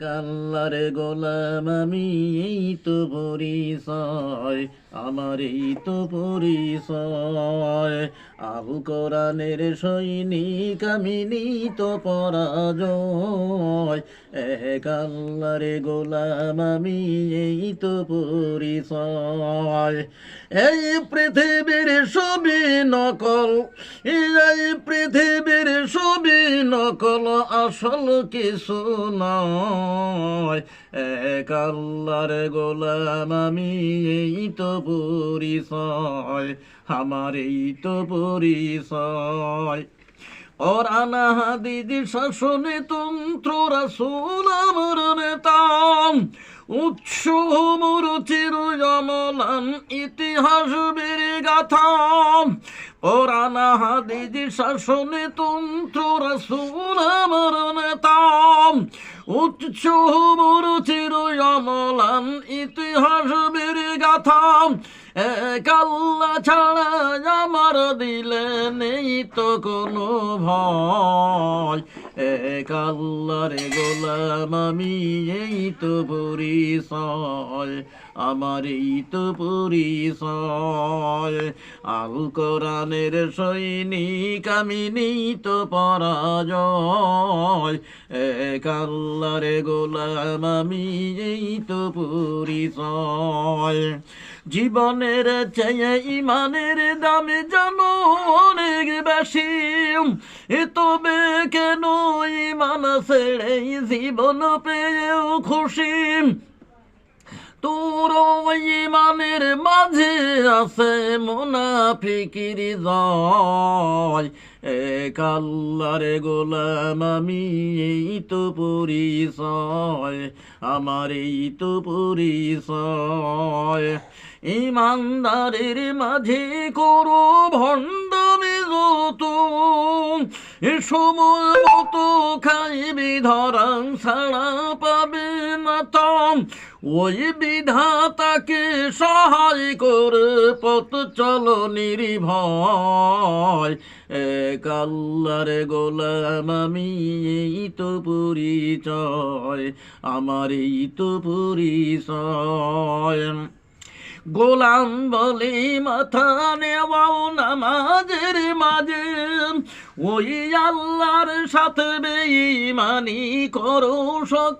আল্লাহর গোলাম আমি, এই তো পরিচয় আমার, এই তো পরিচয়। আল কোরআনের সৈনিক আমি, নিত পরাজয়। এক আল্লাহর গোলাম আমি, এই তো পরিচয়। এই পৃথিবীর সবই নকল, এই পৃথিবীর সবই নকল, আসল কিছু নয়। এক আল্লাহর গোলাম আমি, এই তো পরিচয় আমার, এই তো পরিচয়। কোরআন হাদিস শাসনে তন্ত্র রাসূল আমার নেতা, উৎস মোর চির অমলান ইতিহাস বীর গাথা। কোরআন হাদিস শাসনে তন্ত্র রাসূল আমার নেতা, উৎস মোর চির অমলান ইতিহাস বীর গাথা। এক আল্লাহ ছাড়া আমার দিলে নেই তো কোনো ভয়। এক আল্লাহর গোলাম আমি, এই তো পরিচয় আমার, এই তো পরিচয়। আল কোরআনের সৈনিক আমি, নিত পরাজয়। এক আল্লাহর গোলাম আমি, এই তো পরিচয়। জীবনের চেয়ে ইমানের দামে জানো অনেক বেশি, তবে কেন ইমান ছেড়ে জীবন পেয়েও খুশি। তোর ইমানের মাঝে আছে মুনাফিকির জয়। এক আল্লাহর গোলাম আমি, এই তো পরিচয় আমার, এই তো পরিচয়। ইমানদারের মাঝে করো ভণ্ডামি যত, সময় মতো খাইবি ধরাং ছাড়া পাবে না তম। ওই বিধাতাকে সহায় করে পথ চলো নির্ভয়। এক আল্লাহর গোলাম আমি, এই তো পরিচয় আমার, এই তো পরিচয়। গোলাম বলে মাথা নেওয়াও নামাজের মাঝে, ওই আল্লাহর সাথে বেঈমানি করো সকাল।